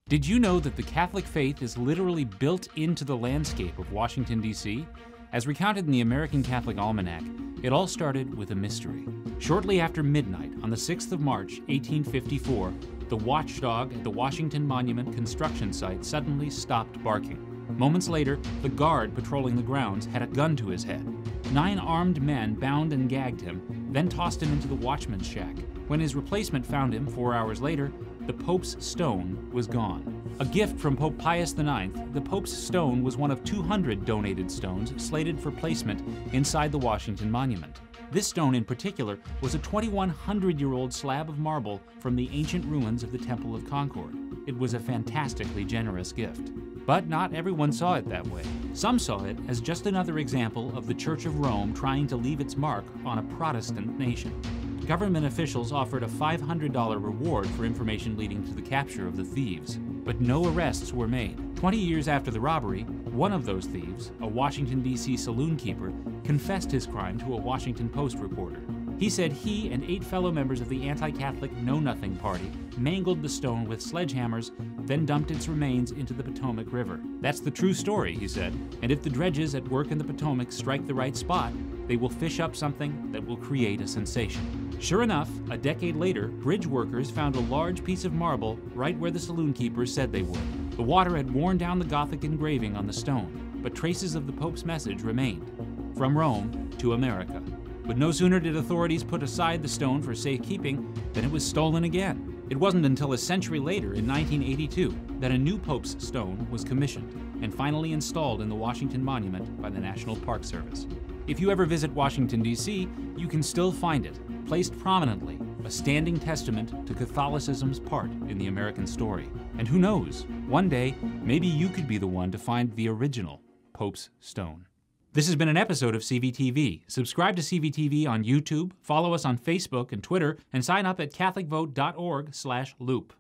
Did you know that the Catholic faith is literally built into the landscape of Washington, D.C.? As recounted in the American Catholic Almanac, it all started with a mystery. Shortly after midnight on the 6th of March, 1854, the watchdog at the Washington Monument construction site suddenly stopped barking. Moments later, the guard patrolling the grounds had a gun to his head. 9 armed men bound and gagged him, then tossed him into the watchman's shack. When his replacement found him 4 hours later, the Pope's stone was gone. A gift from Pope Pius IX, the Pope's stone was one of 200 donated stones slated for placement inside the Washington Monument. This stone in particular was a 2,100-year-old slab of marble from the ancient ruins of the Temple of Concord. It was a fantastically generous gift. But not everyone saw it that way. Some saw it as just another example of the Church of Rome trying to leave its mark on a Protestant nation. Government officials offered a $500 reward for information leading to the capture of the thieves, but no arrests were made. 20 years after the robbery, one of those thieves, a Washington, D.C. saloon keeper, confessed his crime to a Washington Post reporter. He said he and 8 fellow members of the anti-Catholic Know Nothing Party mangled the stone with sledgehammers, then dumped its remains into the Potomac River. That's the true story, he said, and if the dredges at work in the Potomac strike the right spot, they will fish up something that will create a sensation. Sure enough, a decade later, bridge workers found a large piece of marble right where the saloon keepers said they would. The water had worn down the Gothic engraving on the stone, but traces of the Pope's message remained. From Rome to America. But no sooner did authorities put aside the stone for safekeeping than it was stolen again. It wasn't until a century later, in 1982, that a new Pope's stone was commissioned and finally installed in the Washington Monument by the National Park Service. If you ever visit Washington, D.C., you can still find it, placed prominently, a standing testament to Catholicism's part in the American story. And who knows, one day, maybe you could be the one to find the original Pope's stone. This has been an episode of CVTV. Subscribe to CVTV on YouTube, follow us on Facebook and Twitter, and sign up at catholicvote.org/loop.